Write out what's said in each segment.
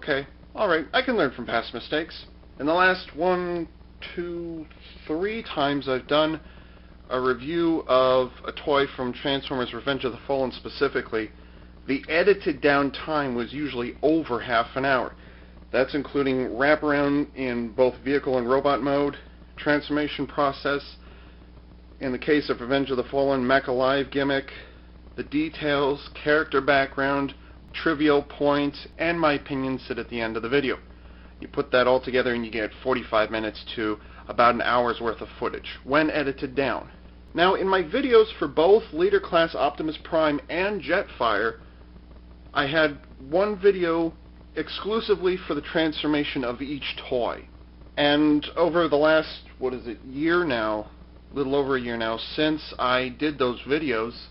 Okay, alright, I can learn from past mistakes. In the last 1, 2, 3 times I've done a review of a toy from Transformers Revenge of the Fallen specifically, the edited down time was usually over half an hour. That's including wraparound in both vehicle and robot mode, transformation process, in the case of Revenge of the Fallen, Mech Alive gimmick, the details, character background, trivial points, and my opinion sit at the end of the video. You put that all together and you get 45 minutes to about an hour's worth of footage, when edited down. Now, in my videos for both Leader Class Optimus Prime and Jetfire, I had one video exclusively for the transformation of each toy. And over the last, year now, little over a year now, since I did those videos,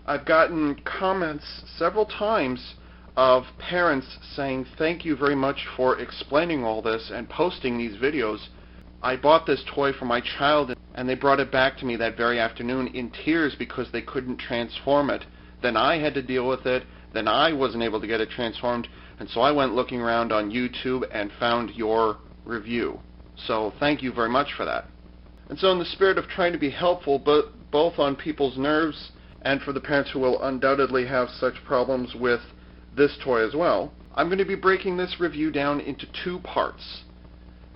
I've gotten comments several times of parents saying, "Thank you very much for explaining all this and posting these videos. I bought this toy for my child and they brought it back to me that very afternoon in tears because they couldn't transform it. Then I had to deal with it. Then I wasn't able to get it transformed. And so I went looking around on YouTube and found your review. So thank you very much for that." And so in the spirit of trying to be helpful, but both on people's nerves and for the parents who will undoubtedly have such problems with this toy as well, I'm going to be breaking this review down into 2 parts.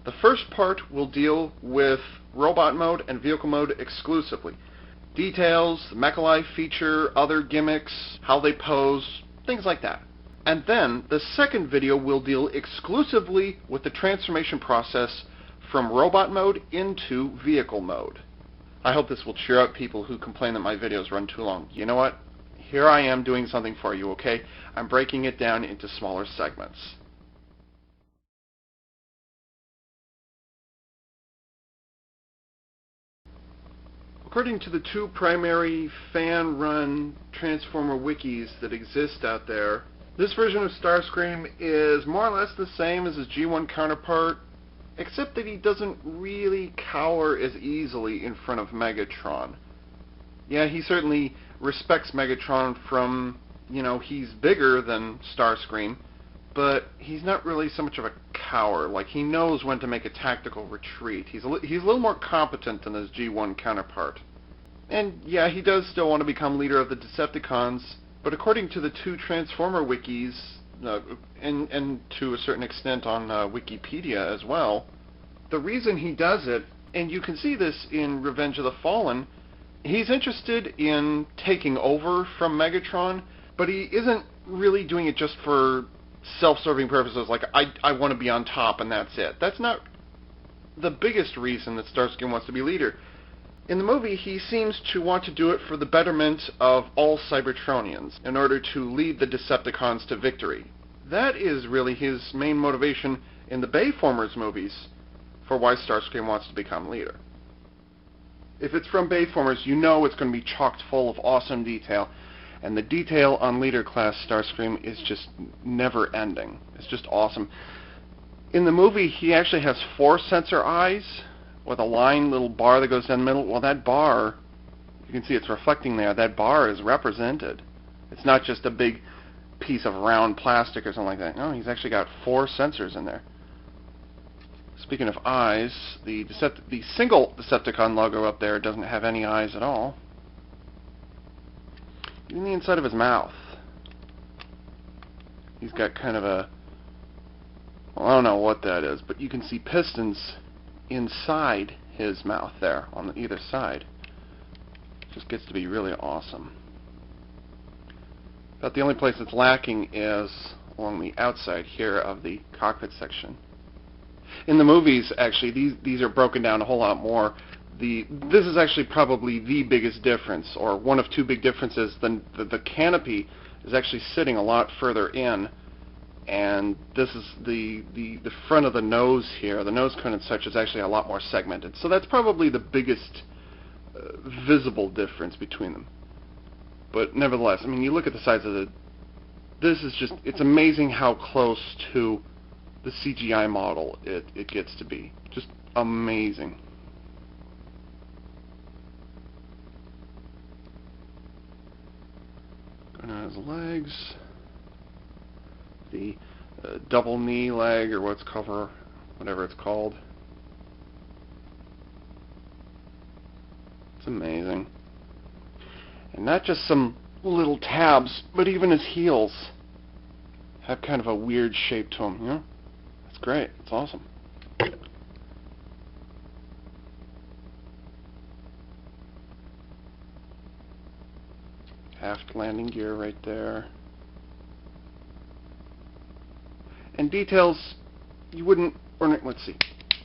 The first part will deal with robot mode and vehicle mode exclusively. Details, the Mech Alive feature, other gimmicks, how they pose, things like that. And then the second video will deal exclusively with the transformation process from robot mode into vehicle mode. I hope this will cheer up people who complain that my videos run too long. You know what? Here I am doing something for you, okay? I'm breaking it down into smaller segments. According to the 2 primary fan-run Transformer wikis that exist out there, this version of Starscream is more or less the same as his G1 counterpart, except that he doesn't really cower as easily in front of Megatron. Yeah, he certainly respects Megatron from, he's bigger than Starscream, but he's not really so much of a cower. Like, he knows when to make a tactical retreat. He's a little more competent than his G1 counterpart. And yeah, he does still want to become leader of the Decepticons, but according to the 2 Transformer wikis, and to a certain extent on Wikipedia as well, the reason he does it, and you can see this in Revenge of the Fallen, he's interested in taking over from Megatron, but he isn't really doing it just for self-serving purposes, like, I want to be on top and that's it. That's not the biggest reason that Starscream wants to be leader. In the movie, he seems to want to do it for the betterment of all Cybertronians, in order to lead the Decepticons to victory. That is really his main motivation in the Bayformers movies for why Starscream wants to become leader. If it's from Bayformers, you know it's going to be chocked full of awesome detail, and the detail on Leader Class Starscream is just never ending. It's just awesome. In the movie, he actually has 4 sensor eyes with a little bar that goes down the middle. Well, that bar, you can see it's reflecting there. That bar is represented. It's not just a big piece of round plastic or something like that. No, he's actually got 4 sensors in there. Speaking of eyes, the single Decepticon logo up there doesn't have any eyes at all. Even the inside of his mouth, he's got kind of a, well, I don't know what that is, but you can see pistons inside his mouth there on either side. Just gets to be really awesome. But the only place it's lacking is along the outside here of the cockpit section. In the movies, actually, these are broken down a whole lot more. This is actually probably the biggest difference, or one of 2 big differences. The canopy is actually sitting a lot further in, and this is the front of the nose here. The nose cone and such is actually a lot more segmented. So that's probably the biggest visible difference between them. But nevertheless, I mean, you look at the size of this is just, it's amazing how close to the CGI model it gets to be. Just amazing. Going on his legs. The double knee leg, or whatever it's called. It's amazing. And not just some little tabs, but even his heels have kind of a weird shape to them, you know? That's great. It's awesome. Aft landing gear right there. And details you wouldn't, or let's see,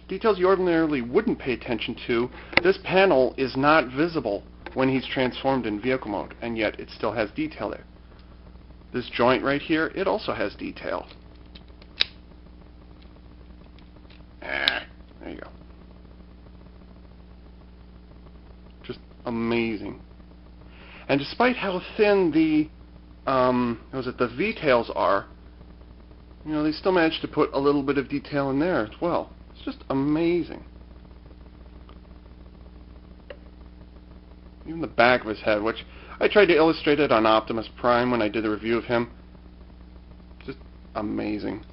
details you ordinarily wouldn't pay attention to. This panel is not visible when he's transformed in vehicle mode, and yet it still has detail there. This joint right here, it also has detail. There you go. Just amazing. And despite how thin the V-tails are, you know, they still managed to put a little bit of detail in there as well. It's just amazing. Even the back of his head, which I tried to illustrate it on Optimus Prime when I did the review of him. Just amazing.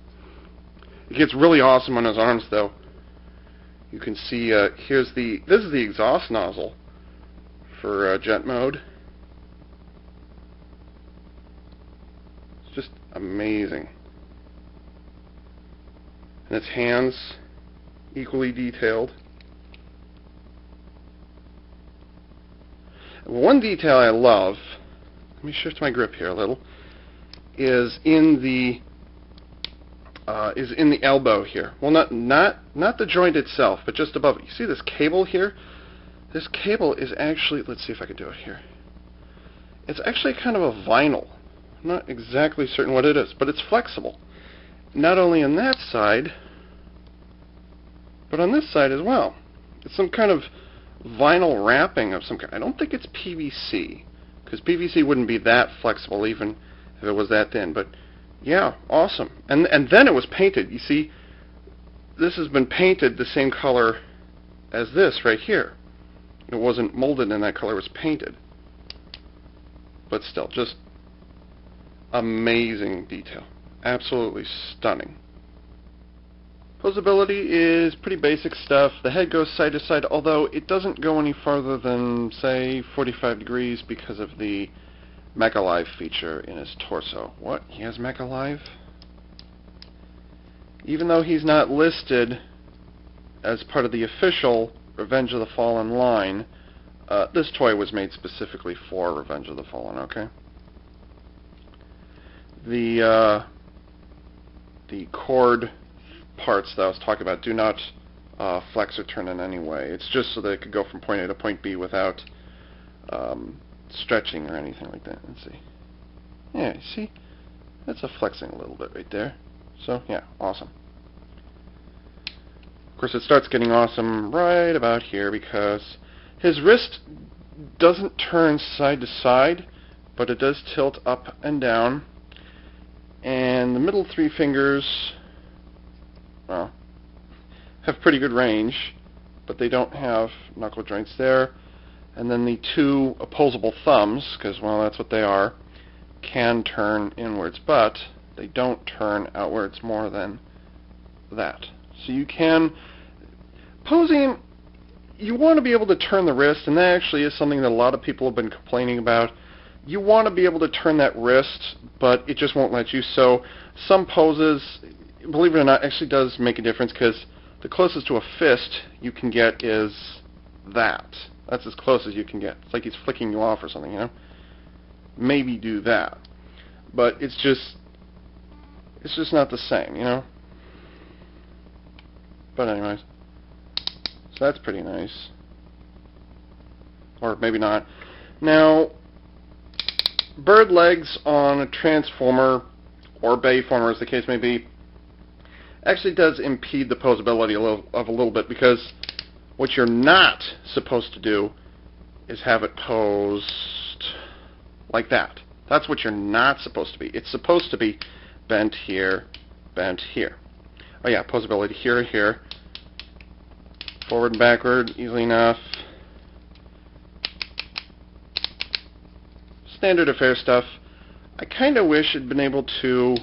It gets really awesome on his arms, though. You can see this is the exhaust nozzle for jet mode. It's just amazing. And its hands, equally detailed. One detail I love, let me shift my grip here a little, is in the elbow here. Well, not the joint itself, but just above it. You see this cable here? This cable is actually, let's see if I can do it here. It's actually kind of a vinyl. I'm not exactly certain what it is, but it's flexible. Not only on that side, but on this side as well. It's some kind of vinyl wrapping of some kind. I don't think it's PVC, because PVC wouldn't be that flexible even if it was that thin. But yeah, awesome. And then it was painted. You see, this has been painted the same color as this right here. It wasn't molded in that color, it was painted. But still, just amazing detail. Absolutely stunning. Posability is pretty basic stuff. The head goes side to side, although it doesn't go any farther than, say, 45 degrees because of the Mech Alive feature in his torso. What? He has Mech Alive? Even though he's not listed as part of the official Revenge of the Fallen line, this toy was made specifically for Revenge of the Fallen, okay? The cord parts that I was talking about do not flex or turn in any way. It's just so that it could go from point A to point B without stretching or anything like that. Let's see. Yeah, you see? That's a flexing a little bit right there. So, yeah, awesome. Of course, it starts getting awesome right about here because his wrist doesn't turn side to side, but it does tilt up and down. And the middle three fingers, well, have pretty good range, but they don't have knuckle joints there. And then the two opposable thumbs, because, well, that's what they are, can turn inwards, but they don't turn outwards more than that. So you can, posing, you want to be able to turn the wrist, and that actually is something that a lot of people have been complaining about. You want to be able to turn that wrist, but it just won't let you. So some poses, believe it or not, actually does make a difference, because the closest to a fist you can get is that. That's as close as you can get. It's like he's flicking you off or something, you know? Maybe do that. But it's just not the same, you know? But anyways. So that's pretty nice. Or maybe not. Now, bird legs on a Transformer, or Bayformer as the case may be, actually does impede the posability a little bit, because what you're not supposed to do is have it posed like that. That's what you're not supposed to be. It's supposed to be bent here, bent here. Oh yeah, posability here, here. Forward and backward, easily enough. Standard affair stuff. I kind of wish I'd been able to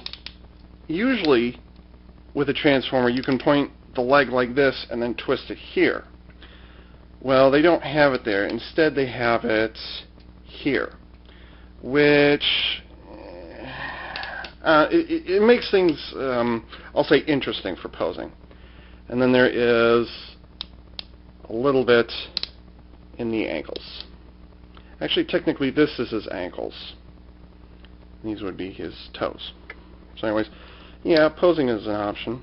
usually with a transformer you can point the leg like this and then twist it here. Well, they don't have it there. Instead they have it here, which it makes things, I'll say, interesting for posing. And then there is a little bit in the ankles. Actually, technically this is his ankles. These would be his toes. So anyways, yeah, posing is an option.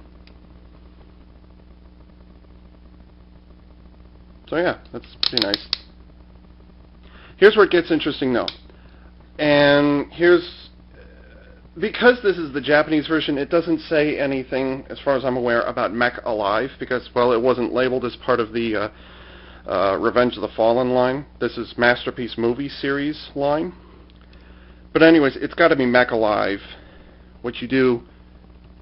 So yeah, that's pretty nice. Here's where it gets interesting though. And here's, because this is the Japanese version, it doesn't say anything, as far as I'm aware, about Mech Alive, because, well, it wasn't labeled as part of the Revenge of the Fallen line. This is Masterpiece Movie Series line. But anyways, it's got to be Mech Alive. What you do,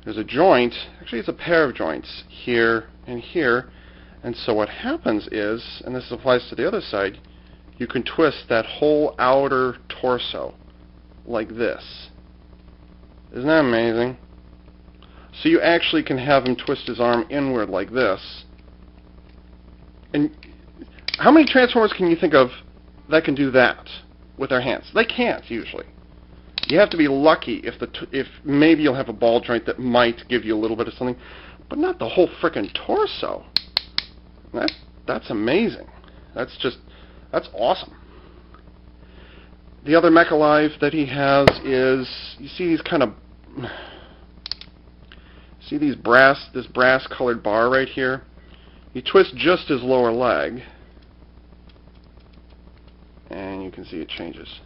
there's a joint, actually it's a pair of joints, here and here. And so what happens is, and this applies to the other side, you can twist that whole outer torso like this. Isn't that amazing? So you actually can have him twist his arm inward like this. And how many Transformers can you think of that can do that with their hands? They can't, usually. You have to be lucky if maybe you'll have a ball joint that might give you a little bit of something, but not the whole frickin' torso. That's amazing. That's awesome. The other Mech Alive that he has is, you see these kind of, see this brass colored bar right here? You twist just his lower leg, and you can see it changes.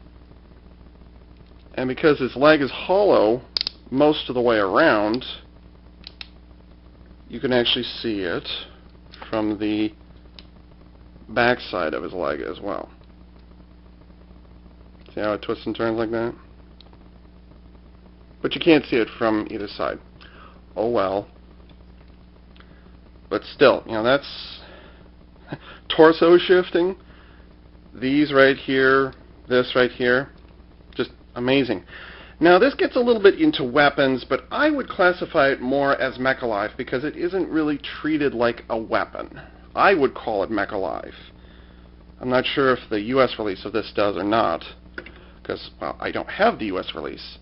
And because his leg is hollow most of the way around, you can actually see it from the back side of his leg as well. See how it twists and turns like that? But you can't see it from either side. Oh well. But still, you know, that's torso shifting. These right here, this right here, just amazing. Now this gets a little bit into weapons, but I would classify it more as Mech Alive because it isn't really treated like a weapon. I would call it Mech Alive. I'm not sure if the US release of this does or not, because, well, I don't have the US release.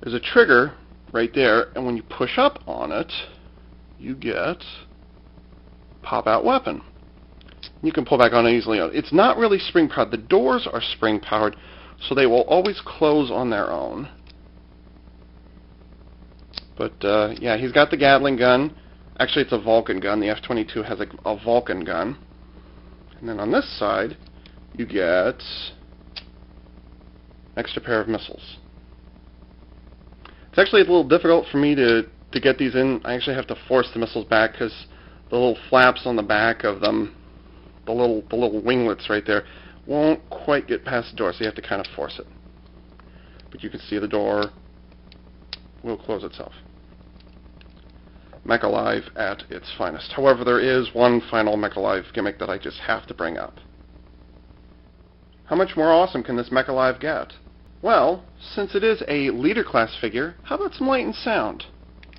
There's a trigger right there, and when you push up on it, you get pop-out weapon. You can pull back on it easily. It's not really spring-powered. The doors are spring-powered, so they will always close on their own. But, yeah, he's got the Gatling gun. Actually, it's a Vulcan gun. The F-22 has a Vulcan gun. And then on this side, you get an extra pair of missiles. It's actually a little difficult for me to get these in. I actually have to force the missiles back because the little flaps on the back of them, the little winglets right there, won't quite get past the door, so you have to kind of force it. But you can see the door will close itself. Mech Alive at its finest. However, there is one final Mech Alive gimmick that I just have to bring up. How much more awesome can this Mech Alive get? Well, since it is a leader class figure, how about some light and sound?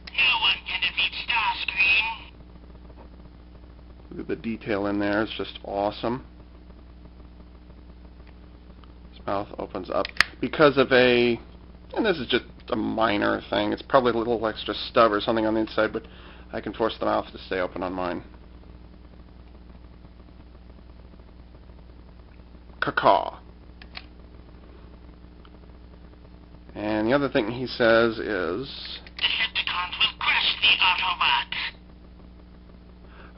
No one can defeat Starscream. Look at the detail in there, it's just awesome. His mouth opens up because of and this is just a minor thing, it's probably a little extra stub or something on the inside, but I can force the mouth to stay open on mine. Caw. And the other thing he says is, Decepticons will crush the Autobots.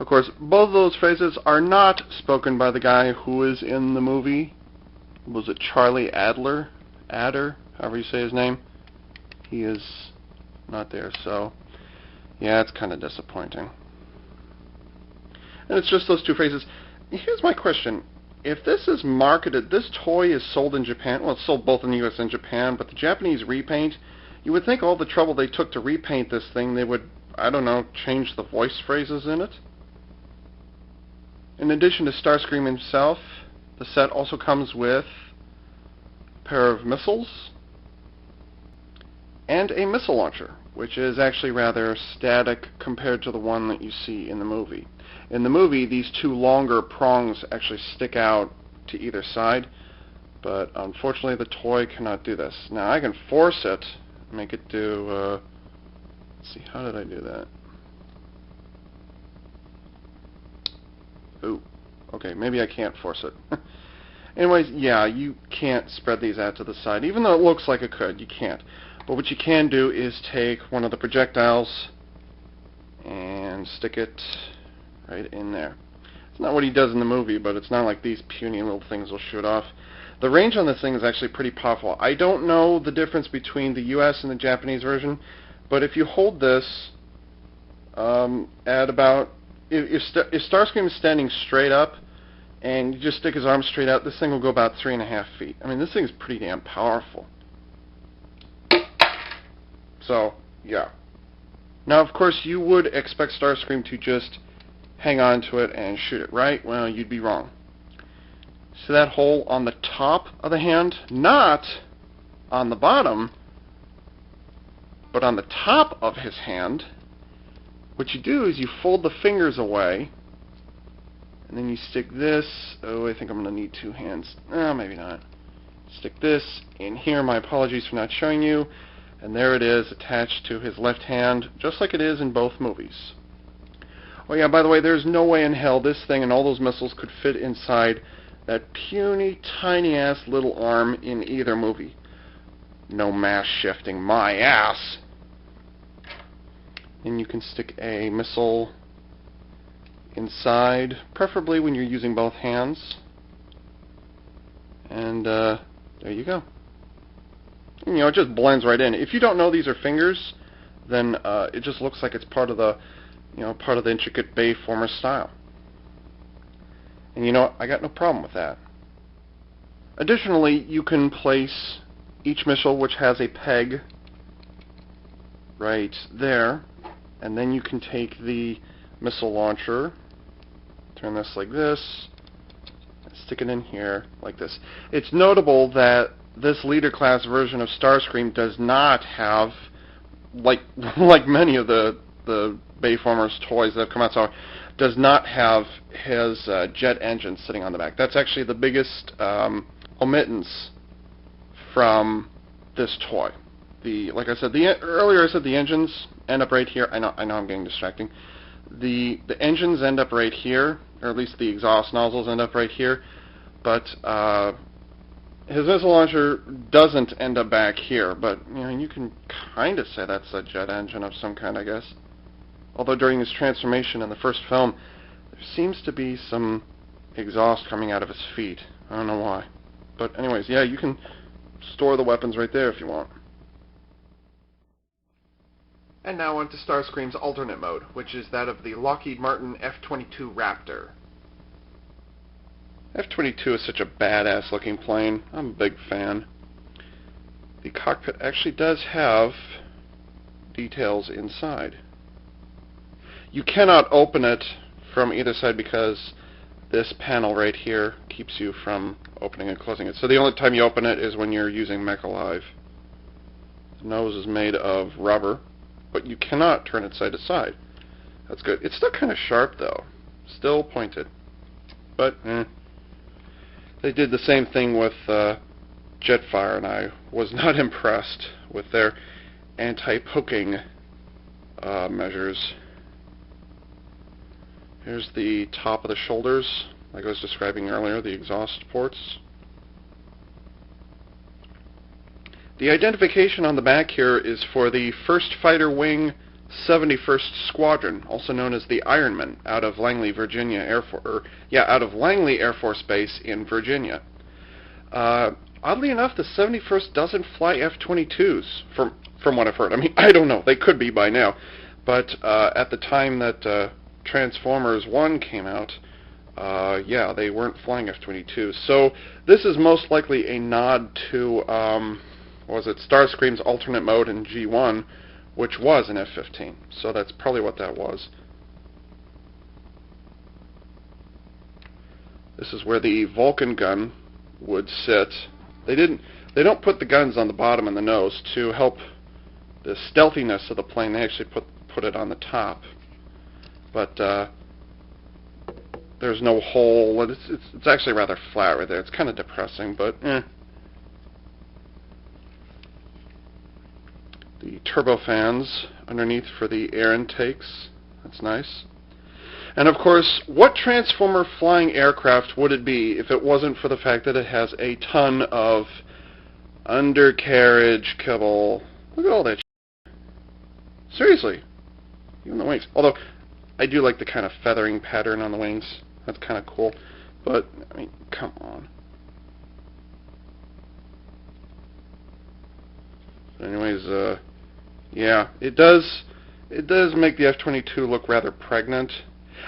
Of course, both of those phrases are not spoken by the guy who is in the movie. Was it Charlie Adler? Adder? However you say his name. He is not there, so yeah, it's kind of disappointing. And it's just those two phrases. Here's my question. If this is marketed, this toy is sold in Japan, well, it's sold both in the US and Japan, but the Japanese repaint, you would think all the trouble they took to repaint this thing, they would, I don't know, change the voice phrases in it. In addition to Starscream himself, the set also comes with a pair of missiles and a missile launcher, which is actually rather static compared to the one that you see in the movie. In the movie, these two longer prongs actually stick out to either side, but unfortunately the toy cannot do this. Now I can force it, make it do, let's see, how did I do that? Ooh, okay, maybe I can't force it. Anyways, yeah, you can't spread these out to the side. Even though it looks like it could, you can't. But what you can do is take one of the projectiles and stick it right in there. It's not what he does in the movie, but it's not like these puny little things will shoot off. The range on this thing is actually pretty powerful. I don't know the difference between the US and the Japanese version, but if you hold this at about... If Starscream is standing straight up, and you just stick his arm straight out, this thing will go about 3.5 feet. I mean, this thing is pretty damn powerful. So, yeah. Now, of course, you would expect Starscream to just hang on to it and shoot it, right? Well, you'd be wrong. See that hole on the top of the hand? Not on the bottom, but on the top of his hand. What you do is you fold the fingers away, and then you stick this, oh, I think I'm going to need two hands. Oh, maybe not. Stick this in here. My apologies for not showing you. And there it is, attached to his left hand, just like it is in both movies. Oh yeah, by the way, there's no way in hell this thing and all those missiles could fit inside that puny, tiny-ass little arm in either movie. No mass shifting my ass. And you can stick a missile inside, preferably when you're using both hands. And there you go. And, you know, it just blends right in. If you don't know these are fingers, then it just looks like it's part of the, you know, part of the intricate Bayformer style. And you know what? I got no problem with that. Additionally, you can place each missile, which has a peg right there, and then you can take the missile launcher, turn this like this, and stick it in here like this. It's notable that this leader class version of Starscream does not have, like many of the Bayformers toys that have come out so far, does not have his jet engine sitting on the back. That's actually the biggest omittance from this toy. Like I said, earlier I said the engines end up right here. I know I'm getting distracting. The engines end up right here, or at least the exhaust nozzles end up right here, but his missile launcher doesn't end up back here. But you know, you can kind of say that's a jet engine of some kind, I guess. Although during his transformation in the first film, there seems to be some exhaust coming out of his feet. I don't know why. But anyways, yeah, you can store the weapons right there if you want. And now on to Starscream's alternate mode, which is that of the Lockheed Martin F-22 Raptor. F-22 is such a badass looking plane. I'm a big fan. The cockpit actually does have details inside. You cannot open it from either side because this panel right here keeps you from opening and closing it. So the only time you open it is when you're using Mech Alive. The nose is made of rubber, but you cannot turn it side to side. That's good. It's still kind of sharp though. Still pointed. But, They did the same thing with Jetfire, and I was not impressed with their anti-poking measures. Here's the top of the shoulders, like I was describing earlier, the exhaust ports. The identification on the back here is for the 1st Fighter Wing 71st Squadron, also known as the Ironman, out of Langley, Virginia out of Langley Air Force Base in Virginia. Oddly enough, the 71st doesn't fly F-22s, from what I've heard. I mean, I don't know. They could be by now. But at the time that Transformers 1 came out, yeah, they weren't flying F-22s. So this is most likely a nod to, Starscream's alternate mode in G1, which was an F-15. So that's probably what that was. This is where the Vulcan gun would sit. They don't put the guns on the bottom and the nose to help the stealthiness of the plane. They actually put it on the top, but there's no hole. It's actually rather flat right there. It's kind of depressing, but eh. The turbofans underneath for the air intakes. That's nice. And of course, what Transformer flying aircraft would it be if it wasn't for the fact that it has a ton of undercarriage kibble? Look at all that shit. Seriously. Even the wings. Although, I do like the kind of feathering pattern on the wings. That's kind of cool. But, I mean, come on. Anyways, yeah, it does make the F-22 look rather pregnant.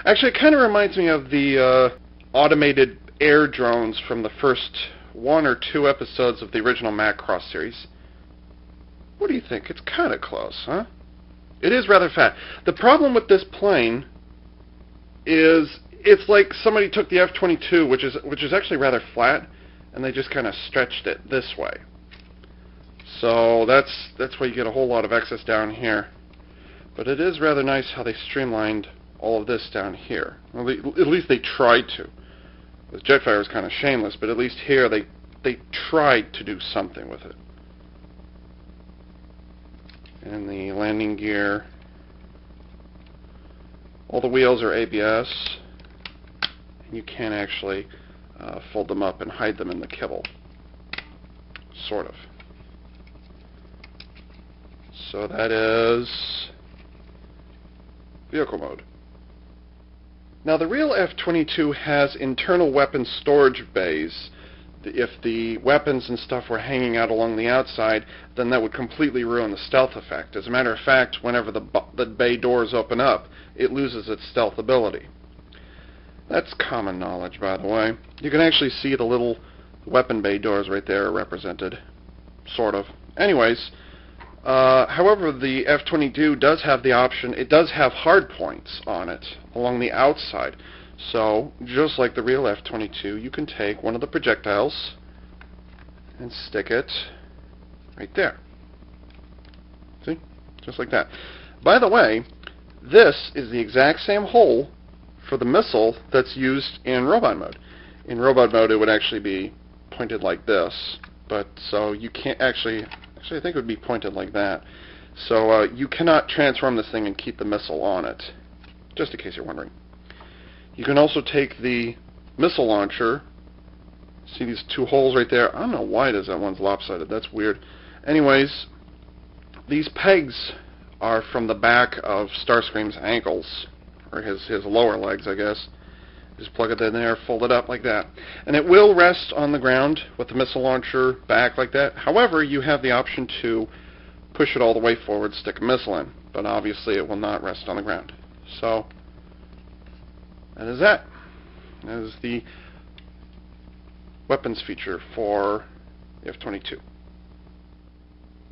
Actually, it kind of reminds me of the automated air drones from the first 1 or 2 episodes of the original Macross series. What do you think? It's kind of close, huh? It is rather fat. The problem with this plane is it's like somebody took the F-22, which is actually rather flat, and they just kind of stretched it this way. So that's why you get a whole lot of excess down here. But it is rather nice how they streamlined all of this down here. Well, at least they tried to. The Jetfire was kind of shameless, but at least here they tried to do something with it. And the landing gear. All the wheels are ABS. And you can actually fold them up and hide them in the kibble. Sort of. So that is vehicle mode. Now the real F-22 has internal weapon storage bays. If the weapons and stuff were hanging out along the outside, then that would completely ruin the stealth effect. As a matter of fact, whenever the bay doors open up, it loses its stealth ability. That's common knowledge, by the way. You can actually see the little weapon bay doors right there are represented. Sort of. Anyways, however, the F-22 does have the option, it does have hard points on it along the outside. So, just like the real F-22, you can take one of the projectiles and stick it right there. See? Just like that. By the way, this is the exact same hole for the missile that's used in robot mode. In robot mode, it would actually be pointed like this. But, so you can't actually I think it would be pointed like that. So you cannot transform this thing and keep the missile on it, just in case you're wondering. You can also take the missile launcher. See these 2 holes right there? I don't know why it is that one's lopsided. That's weird. Anyways, these pegs are from the back of Starscream's ankles, or his lower legs, I guess. Just plug it in there, fold it up like that. And it will rest on the ground with the missile launcher back like that. However, you have the option to push it all the way forward, stick a missile in. But obviously it will not rest on the ground. So, that is that. That is the weapons feature for the F-22.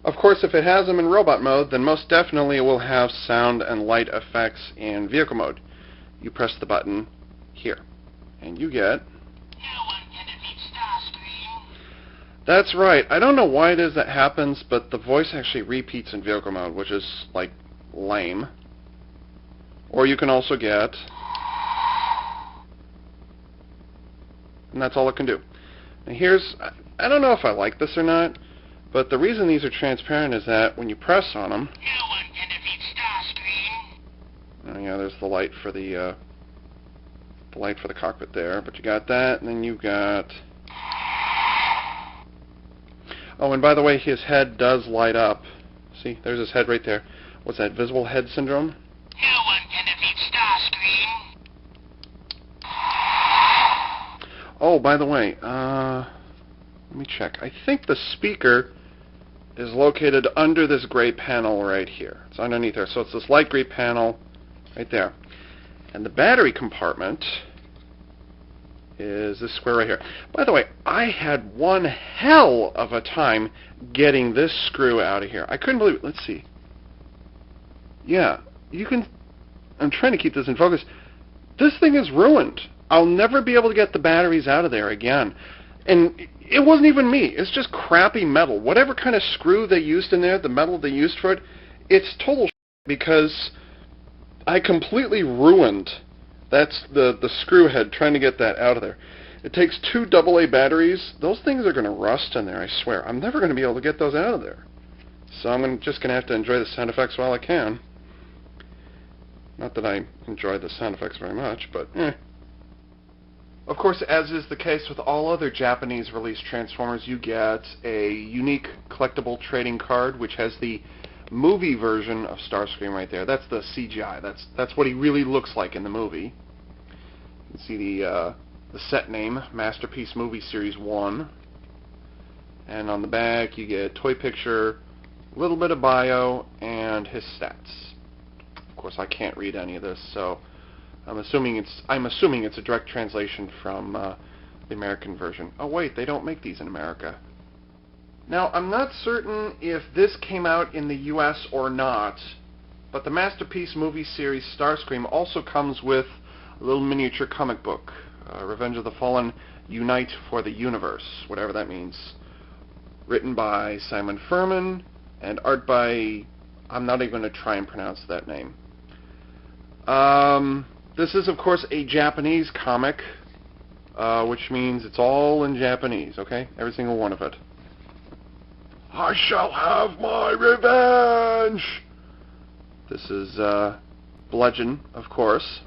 Of course, if it has them in robot mode, then most definitely it will have sound and light effects in vehicle mode. You press the button here, and you get... No one can defeat Starscream. That's right. I don't know why it is that happens, but the voice actually repeats in vehicle mode, which is, like, lame. Or you can also get... And that's all it can do. And here's... I don't know if I like this or not, but the reason these are transparent is that when you press on them... No one can defeat Starscream. Oh yeah, there's the light for the cockpit there, but you got that, and then you've got... Oh, and by the way, his head does light up. See, there's his head right there. What's that, visible head syndrome? No one can defeat Starscream. Oh, by the way, let me check. I think the speaker is located under this gray panel right here. It's underneath there, so it's this light gray panel right there. And the battery compartment is this square right here. By the way, I had one hell of a time getting this screw out of here. I couldn't believe it. Let's see. Yeah, you can... I'm trying to keep this in focus. This thing is ruined. I'll never be able to get the batteries out of there again. And it wasn't even me. It's just crappy metal. Whatever kind of screw they used in there, the metal they used for it, it's total shit because I completely ruined the screw head trying to get that out of there. It takes 2 AA batteries. Those things are going to rust in there, I swear. I'm never going to be able to get those out of there. So I'm just going to have to enjoy the sound effects while I can. Not that I enjoy the sound effects very much, but eh. Of course, as is the case with all other Japanese released Transformers, you get a unique collectible trading card, which has the movie version of Starscream right there. That's the CGI. That's what he really looks like in the movie. You can see the set name, Masterpiece Movie Series 1. And on the back, you get a toy picture, a little bit of bio, and his stats. Of course, I can't read any of this, so I'm assuming it's a direct translation from the American version. Oh wait, they don't make these in America. Now, I'm not certain if this came out in the US or not, but the Masterpiece Movie Series Starscream also comes with a little miniature comic book, Revenge of the Fallen Unite for the Universe, whatever that means. Written by Simon Furman and art by, I'm not even going to try and pronounce that name. This is, of course, a Japanese comic, which means it's all in Japanese, okay? Every single one of it. I shall have my revenge! This is Bludgeon, of course.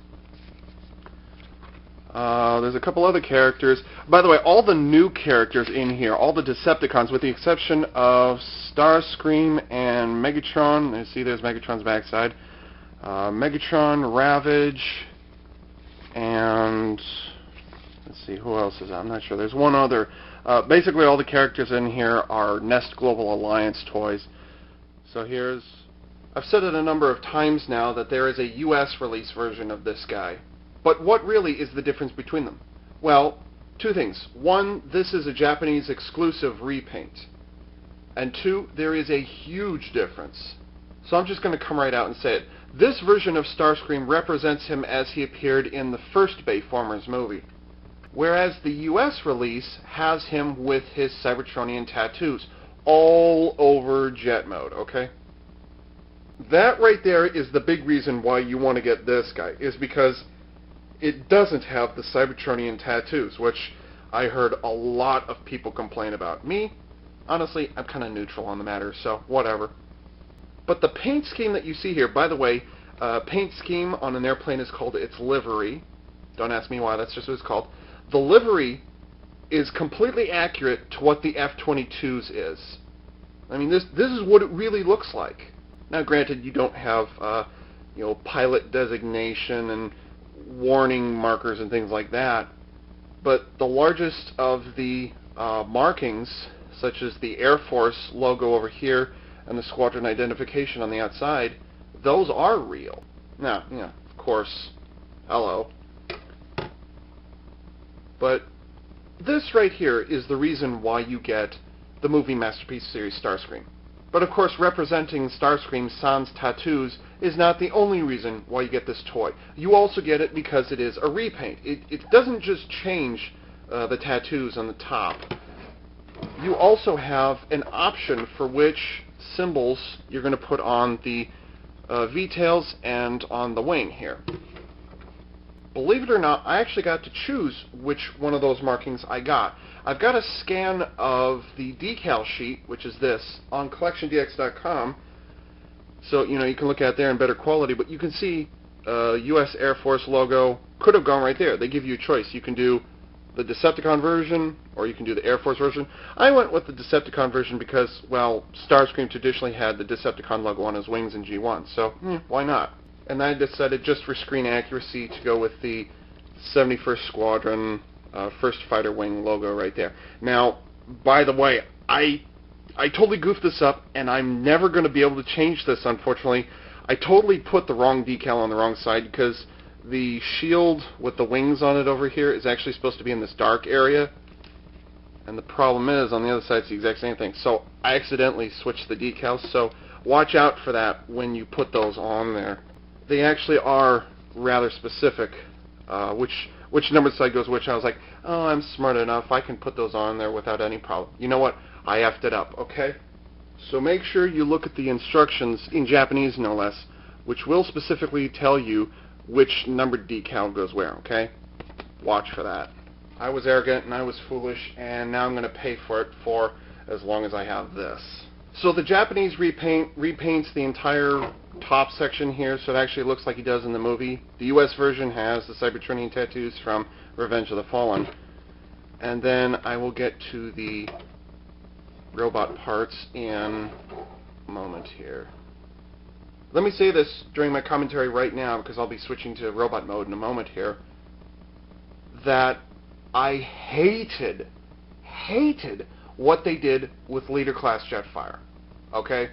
There's a couple other characters. By the way, all the new characters in here, all the Decepticons, with the exception of Starscream and Megatron. You see there's Megatron's backside. Megatron, Ravage, and let's see, who else is that? I'm not sure. There's one other. Basically, all the characters in here are Nest Global Alliance toys. So I've said it a number of times now that there is a US release version of this guy. But what really is the difference between them? Well, 2 things. 1, this is a Japanese exclusive repaint. And 2, there is a huge difference. So I'm just going to come right out and say it. This version of Starscream represents him as he appeared in the first Bayformers movie, whereas the US release has him with his Cybertronian tattoos all over jet mode, okay? That right there is the big reason why you want to get this guy, is because it doesn't have the Cybertronian tattoos, which I heard a lot of people complain about. Me, honestly, I'm kind of neutral on the matter, so whatever. But the paint scheme that you see here, by the way, paint scheme on an airplane is called its livery. Don't ask me why, that's just what it's called. The livery is completely accurate to what the F-22's is. I mean, this is what it really looks like. Now, granted, you don't have, pilot designation and warning markers and things like that, but the largest of the markings, such as the Air Force logo over here and the squadron identification on the outside, those are real. Now, of course, hello. But this right here is the reason why you get the movie Masterpiece Series Starscream. But of course, representing Starscream sans tattoos is not the only reason why you get this toy. You also get it because it is a repaint. It doesn't just change the tattoos on the top. You also have an option for which symbols you're going to put on the V-tails and on the wing here. Believe it or not, I actually got to choose which one of those markings I got. I've got a scan of the decal sheet, which is this, on CollectionDX.com. So, you can look at it there in better quality, but you can see U.S. Air Force logo could have gone right there. They give you a choice. You can do the Decepticon version, or you can do the Air Force version. I went with the Decepticon version because, well, Starscream traditionally had the Decepticon logo on his wings in G1, so why not? And I decided just for screen accuracy to go with the 71st Squadron 1st Fighter Wing logo right there. Now, by the way, I totally goofed this up, and I'm never going to be able to change this, unfortunately. I totally put the wrong decal on the wrong side because the shield with the wings on it over here is actually supposed to be in this dark area. And the problem is, on the other side, it's the exact same thing. So I accidentally switched the decals, so watch out for that when you put those on there. They actually are rather specific, which which number side goes which. I was like, oh, I'm smart enough. I can put those on there without any problem. You know what? I effed it up, okay? So make sure you look at the instructions, in Japanese no less, which will specifically tell you which numbered decal goes where, okay? Watch for that. I was arrogant and I was foolish, and now I'm going to pay for it for as long as I have this. So the Japanese repaints the entire top section here, so it actually looks like he does in the movie. The US version has the Cybertronian tattoos from Revenge of the Fallen. And then I will get to the robot parts in a moment here. Let me say this during my commentary right now, because I'll be switching to robot mode in a moment here, that I hated what they did with Leader Class Jetfire. Okay?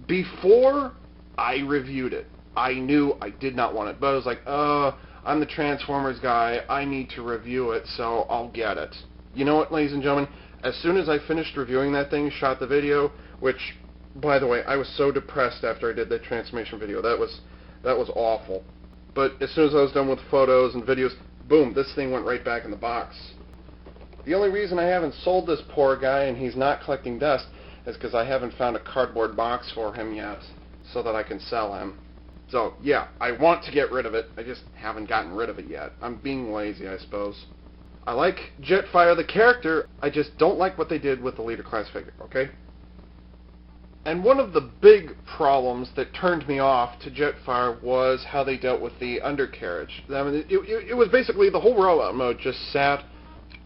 Before I reviewed it, I knew I did not want it, but I was like, I'm the Transformers guy, I need to review it, so I'll get it. You know what, ladies and gentlemen? As soon as I finished reviewing that thing, shot the video, which, by the way, I was so depressed after I did that transformation video. That was awful. But as soon as I was done with photos and videos, boom, this thing went right back in the box. The only reason I haven't sold this poor guy and he's not collecting dust is because I haven't found a cardboard box for him yet so that I can sell him. So, yeah, I want to get rid of it. I just haven't gotten rid of it yet. I'm being lazy, I suppose. I like Jetfire the character, I just don't like what they did with the Leader Class figure, okay? And one of the big problems that turned me off to Jetfire was how they dealt with the Undercarriage. I mean, it was basically the whole robot mode just sat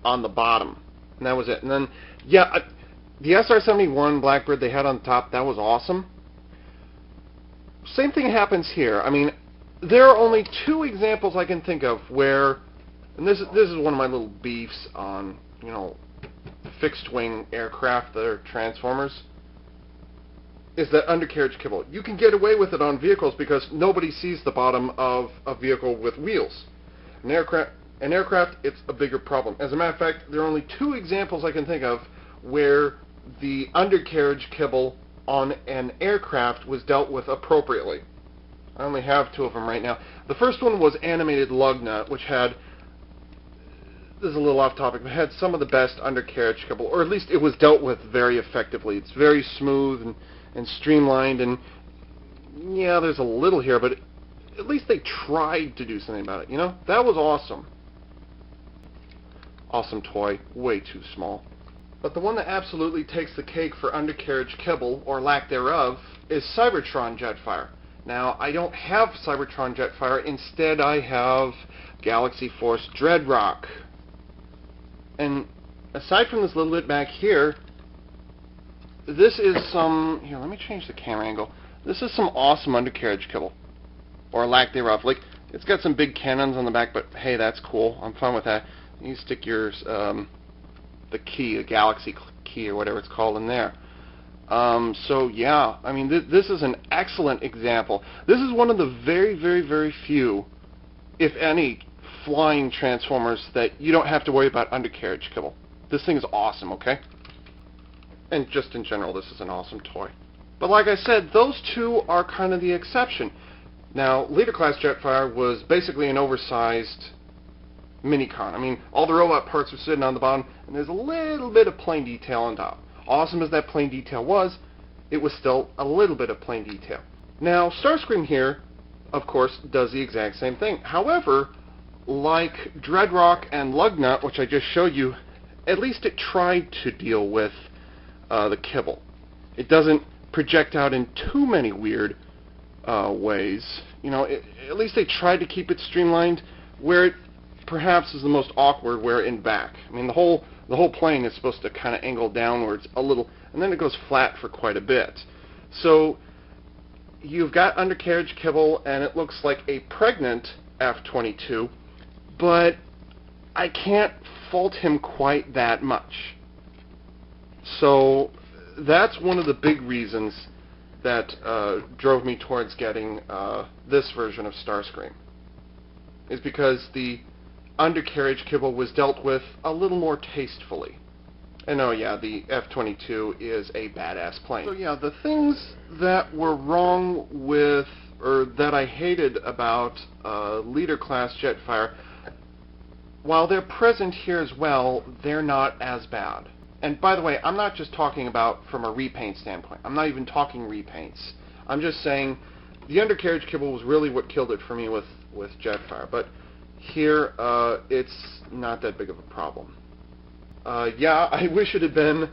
on the bottom, and that was it. And then, yeah, the SR-71 Blackbird they had on top, that was awesome. Same thing happens here. I mean, there are only two examples I can think of where, and this is one of my little beefs on, you know, fixed-wing aircraft that are Transformers, is that undercarriage kibble. You can get away with it on vehicles because nobody sees the bottom of a vehicle with wheels. An aircraft, it's a bigger problem. As a matter of fact, there are only two examples I can think of where the undercarriage kibble on an aircraft was dealt with appropriately. I only have two of them right now. The first one was animated lug nut, which had, this is a little off topic, but had some of the best undercarriage kibble, or at least it was dealt with very effectively. It's very smooth and streamlined, and yeah, there's a little here, but at least they tried to do something about it, you know? That was awesome. Awesome toy, way too small. But the one that absolutely takes the cake for undercarriage kibble, or lack thereof, is Cybertron Jetfire. Now, I don't have Cybertron Jetfire, instead I have Galaxy Force Dreadrock. And aside from this little bit back here, this is some, here, let me change the camera angle. This is some awesome undercarriage kibble, or lack thereof. Like, it's got some big cannons on the back, but hey, that's cool. I'm fine with that. You stick your, the key, a Galaxy key, or whatever it's called in there. So yeah, I mean, this is an excellent example. This is one of the very, very, very few, if any, flying Transformers that you don't have to worry about undercarriage kibble. This thing is awesome, okay? And just in general, this is an awesome toy. But like I said, those two are kind of the exception. Now, Leader Class Jetfire was basically an oversized minicon. I mean, all the robot parts are sitting on the bottom, and there's a little bit of plain detail on top. Awesome as that plain detail was, it was still a little bit of plain detail. Now, Starscream here, of course, does the exact same thing. However, like Dreadrock and Lugnut, which I just showed you, at least it tried to deal with the kibble. It doesn't project out in too many weird ways. You know, at least they tried to keep it streamlined, where it perhaps is the most awkward, where in back. I mean, the whole plane is supposed to kind of angle downwards a little, and then it goes flat for quite a bit. So you've got undercarriage kibble, and it looks like a pregnant F-22, but I can't fault him quite that much. So that's one of the big reasons that drove me towards getting this version of Starscream, is because the undercarriage kibble was dealt with a little more tastefully. And oh yeah, the F-22 is a badass plane. So yeah, the things that were wrong with, or that I hated about Leader Class Jetfire, while they're present here as well, they're not as bad. And by the way, I'm not just talking about from a repaint standpoint. I'm not even talking repaints. I'm just saying the undercarriage kibble was really what killed it for me with Jetfire. But here, it's not that big of a problem. Yeah, I wish it had been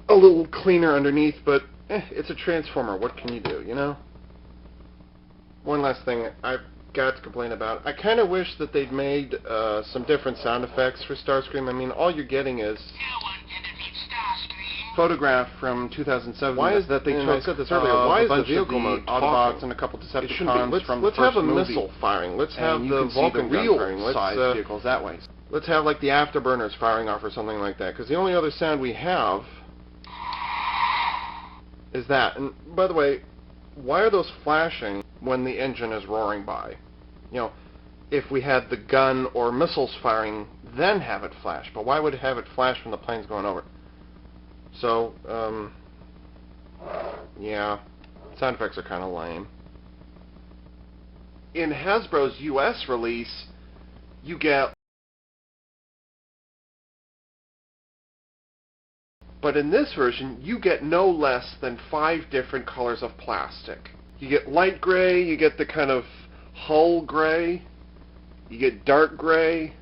a little cleaner underneath, but it's a transformer. What can you do, you know? One last thing I've got to complain about. I kind of wish that they'd made some different sound effects for Starscream. I mean, all you're getting is photograph from 2007. Why is that they I said this earlier. why is the bunch vehicle of the mode Autobots talking? and a couple It shouldn't be. Decepticons from the Let's first have a movie. missile firing. Let's have And you the can see Vulcan the gun real firing. Let's size vehicles that way. Let's have like the afterburners firing off or something like that. Because the only other sound we have is that. And by the way, why are those flashing when the engine is roaring by? You know, if we had the gun or missiles firing, then have it flash. But why would it have it flash when the plane's going over? So, yeah, sound effects are kind of lame. In Hasbro's US release, you get... But in this version, you get no less than 5 different colors of plastic. You get light gray, you get the kind of hull gray, you get dark gray,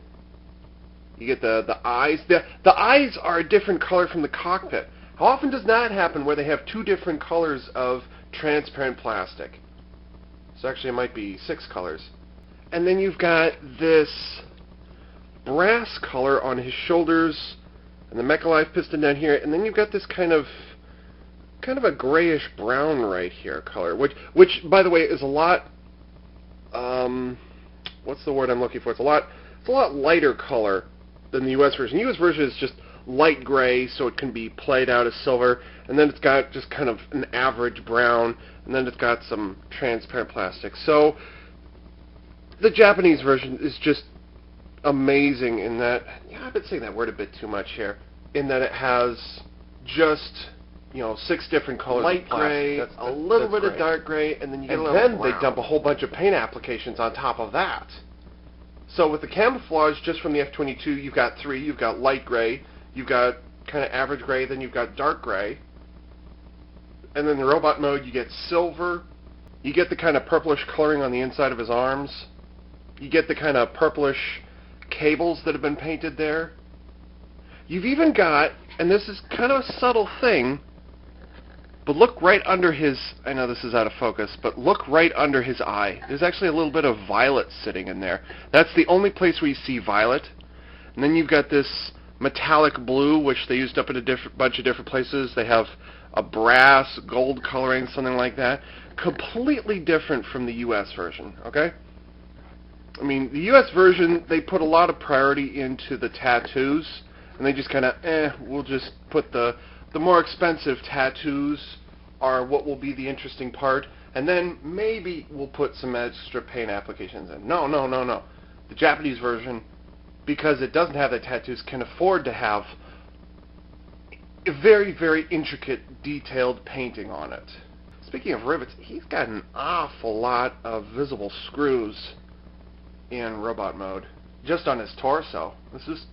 you get the eyes. The eyes are a different color from the cockpit. How often does that happen where they have 2 different colors of transparent plastic? So actually it might be 6 colors. And then you've got this brass color on his shoulders and the Mech Alive piston down here, and then you've got this kind of a grayish brown right here color, which by the way is a lot what's the word I'm looking for? It's a lot lighter color than the US version. The US version is just light gray, so it can be played out as silver, and then it's got just kind of an average brown, and then it's got some transparent plastic. So the Japanese version is just amazing in that, yeah, I've been saying that word a bit too much here, in that it has just, you know, 6 different colors. Light gray, a little bit of dark gray, and then you get a little brown. They dump a whole bunch of paint applications on top of that. So with the camouflage, just from the F-22, you've got 3. You've got light gray, you've got kind of average gray, then you've got dark gray. And then the robot mode, you get silver. You get the kind of purplish coloring on the inside of his arms. You get the kind of purplish cables that have been painted there. You've even got, and this is kind of a subtle thing, but look right under his, I know this is out of focus, but look right under his eye. There's actually a little bit of violet sitting in there. That's the only place where you see violet. And then you've got this metallic blue, which they used up in a bunch of different places. They have a brass, gold coloring, something like that. Completely different from the US version, okay? I mean, the US version, they put a lot of priority into the tattoos, and they just kind of, we'll just put the more expensive tattoos are what will be the interesting part, and then maybe we'll put some extra paint applications in. No. The Japanese version, because it doesn't have the tattoos, can afford to have a very, very intricate, detailed painting on it. Speaking of rivets, he's got an awful lot of visible screws in robot mode, just on his torso. This is,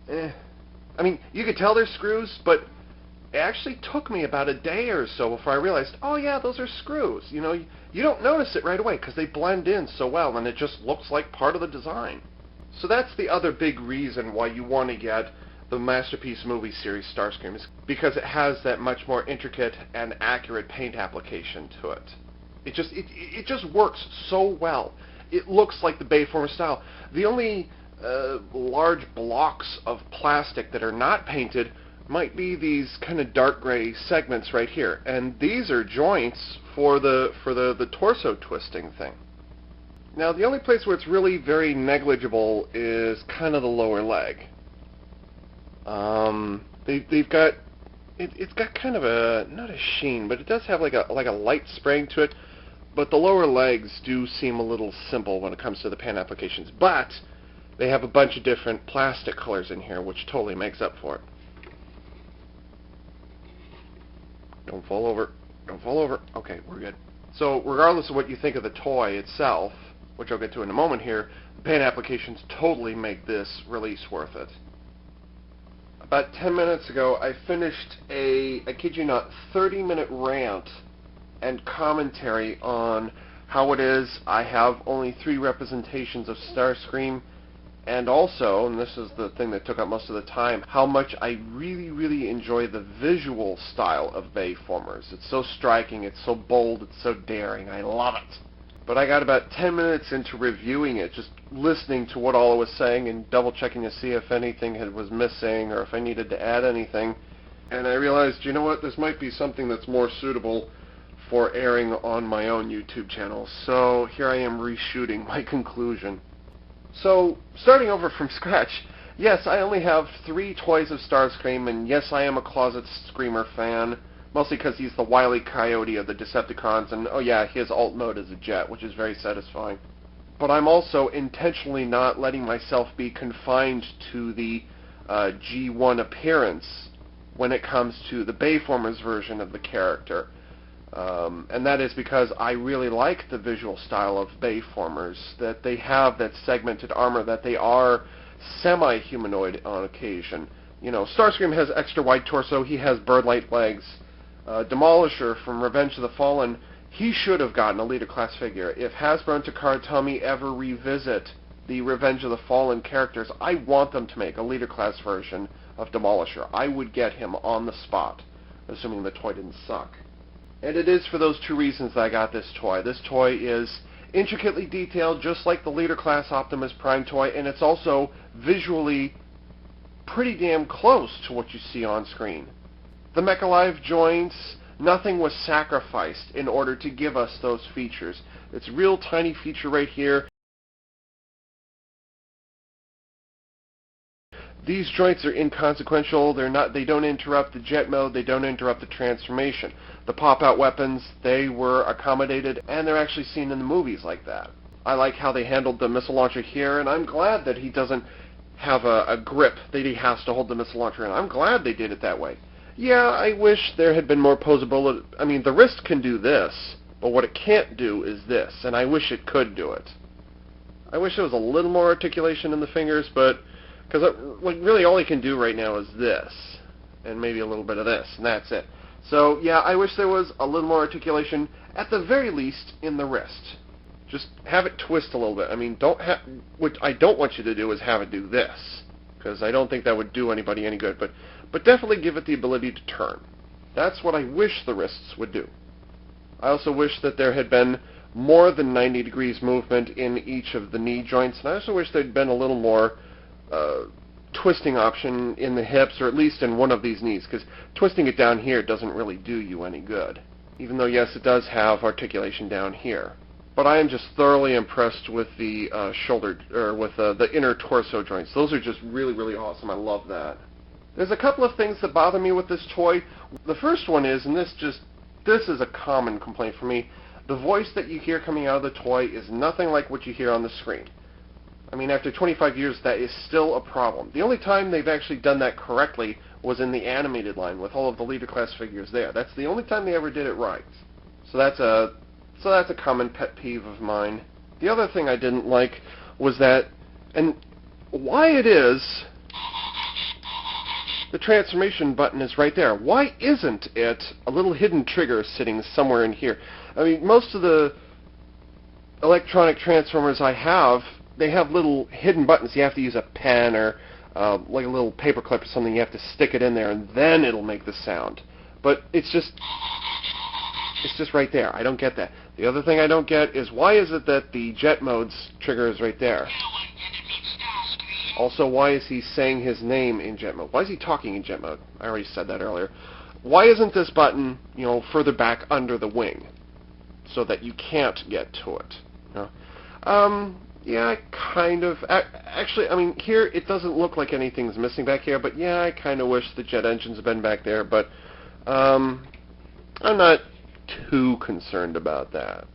I mean, you could tell they're screws, but it actually took me about a day or so before I realized, oh yeah, those are screws. You know, you don't notice it right away because they blend in so well, and it just looks like part of the design. So that's the other big reason why you want to get the Masterpiece Movie Series Starscream, is because it has that much more intricate and accurate paint application to it. It just works so well. It looks like the Bayformer style. The only large blocks of plastic that are not painted might be these kind of dark gray segments right here, and these are joints for the torso twisting thing. Now the only place where it's really very negligible is kind of the lower leg. They've got it's got kind of a, not a sheen, but it does have like a light spraying to it. But the lower legs do seem a little simple when it comes to the paint applications. But they have a bunch of different plastic colors in here, which totally makes up for it. Don't fall over. Don't fall over. Okay, we're good. So regardless of what you think of the toy itself, which I'll get to in a moment here, the paint applications totally make this release worth it. About 10 minutes ago, I finished I kid you not, 30-minute rant and commentary on how it is I have only 3 representations of Starscream, and also, and this is the thing that took up most of the time, how much I really, really enjoy the visual style of Bayformers. It's so striking, it's so bold, it's so daring, I love it. But I got about 10 minutes into reviewing it, just listening to what all it was saying and double-checking to see if anything was missing or if I needed to add anything. And I realized, you know what, this might be something that's more suitable for airing on my own YouTube channel. So here I am reshooting my conclusion. So, starting over from scratch, yes, I only have 3 toys of Starscream, and yes, I am a closet Screamer fan, mostly because he's the Wile E. Coyote of the Decepticons, and oh yeah, his alt mode is a jet, which is very satisfying. But I'm also intentionally not letting myself be confined to the G1 appearance when it comes to the Bayformers version of the character. And that is because I really like the visual style of Bayformers, that they have that segmented armor, that they are semi-humanoid on occasion. You know, Starscream has extra wide torso, he has bird-like legs. Demolisher from Revenge of the Fallen, he should have gotten a leader class figure. If Hasbro and Takara Tomy ever revisit the Revenge of the Fallen characters, I want them to make a leader class version of Demolisher. I would get him on the spot, assuming the toy didn't suck. And it is for those 2 reasons that I got this toy. This toy is intricately detailed, just like the Leader Class Optimus Prime toy, and it's also visually pretty damn close to what you see on screen. The Mech Alive joints, nothing was sacrificed in order to give us those features. It's a real tiny feature right here. These joints are inconsequential. They don't interrupt the jet mode. They don't interrupt the transformation. The pop-out weapons, they were accommodated, and they're actually seen in the movies like that. I like how they handled the missile launcher here, and I'm glad that he doesn't have a grip that he has to hold the missile launcher in. I'm glad they did it that way. Yeah, I wish there had been more posability. I mean, the wrist can do this, but what it can't do is this, and I wish it could do it. I wish there was a little more articulation in the fingers, but because really all he can do right now is this, and maybe a little bit of this, and that's it. So yeah, I wish there was a little more articulation, at the very least, in the wrist. Just have it twist a little bit. I mean, what I don't want you to do is have it do this, because I don't think that would do anybody any good, but definitely give it the ability to turn. That's what I wish the wrists would do. I also wish that there had been more than 90 degrees movement in each of the knee joints, and I also wish there'd been a little more twisting option in the hips, or at least in one of these knees, because twisting it down here doesn't really do you any good, even though yes, it does have articulation down here. But I am just thoroughly impressed with the the inner torso joints. Those are just really, really awesome. I love that. There's a couple of things that bother me with this toy. The first one is, and this is a common complaint for me, the voice that you hear coming out of the toy is nothing like what you hear on the screen. I mean, after 25 years, that is still a problem. The only time they've actually done that correctly was in the animated line with all of the leader class figures there. That's the only time they ever did it right. So that's a common pet peeve of mine. The other thing I didn't like was that, and why it is, the transformation button is right there. Why isn't it a little hidden trigger sitting somewhere in here? I mean, most of the electronic transformers I have, they have little hidden buttons. You have to use a pen or like a little paper clip or something. You have to stick it in there, and then it'll make the sound. But it's just right there. I don't get that. The other thing I don't get is, why is it that the jet mode's trigger is right there? Also, why is he saying his name in jet mode? Why is he talking in jet mode? I already said that earlier. Why isn't this button, further back under the wing so that you can't get to it? Yeah, kind of. Actually, I mean, here it doesn't look like anything's missing back here, but yeah, I kind of wish the jet engines had been back there, but I'm not too concerned about that.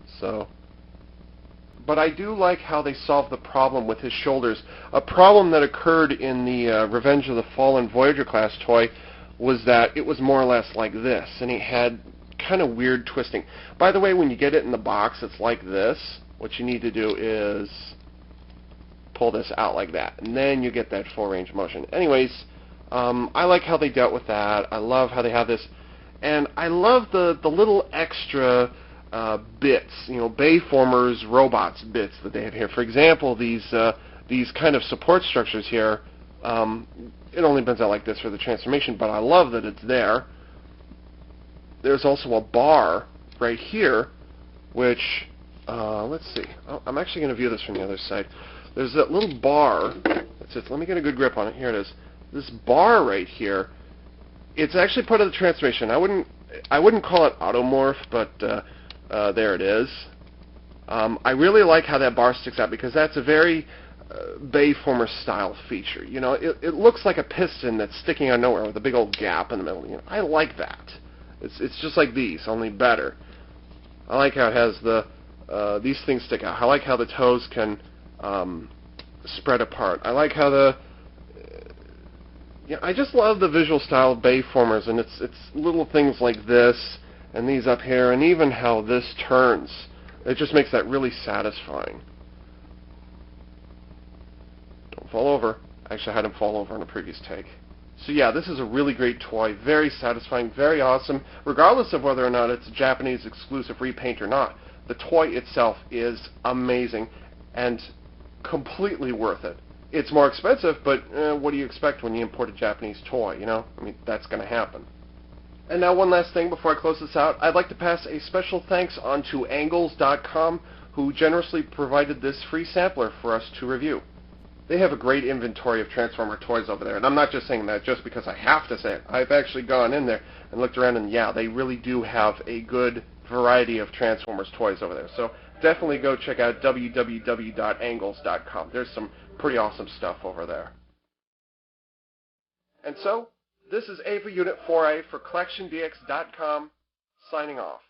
But I do like how they solved the problem with his shoulders. A problem that occurred in the Revenge of the Fallen Voyager class toy was that it was more or less like this, and it had kind of weird twisting. By the way, when you get it in the box, it's like this. what you need to do is pull this out like that, and then you get that full range of motion. Anyways, I like how they dealt with that. I love how they have this, and I love the little extra bits, Bayformers, robots bits that they have here. For example, these kind of support structures here. It only bends out like this for the transformation, but I love that it's there. There's also a bar right here, which, let's see. Oh, I'm actually going to view this from the other side. There's that little bar. That's it. Let me get a good grip on it. Here it is. This bar right here, it's actually part of the transformation. I wouldn't call it automorph, but there it is. I really like how that bar sticks out because that's a very Bayformer style feature. It looks like a piston that's sticking out of nowhere with a big old gap in the middle. I like that. It's just like these, only better. I like how it has these things stick out. I like how the toes can spread apart. I like how I just love the visual style of Bayformers, and it's little things like this and these up here, and even how this turns. It just makes that really satisfying. Don't fall over. I actually had him fall over in a previous take. So yeah, this is a really great toy, very satisfying, very awesome, regardless of whether or not it's a Japanese exclusive repaint or not. The toy itself is amazing and completely worth it. It's more expensive, but what do you expect when you import a Japanese toy, I mean, that's going to happen. And now one last thing before I close this out. I'd like to pass a special thanks on to Angles.com, who generously provided this free sampler for us to review. They have a great inventory of Transformer toys over there, and I'm not just saying that just because I have to say it. I've actually gone in there and looked around, and yeah, they really do have a good variety of Transformers toys over there. So definitely go check out www.angles.com. There's some pretty awesome stuff over there. And so, this is Ava Unit 4A for CollectionDX.com, signing off.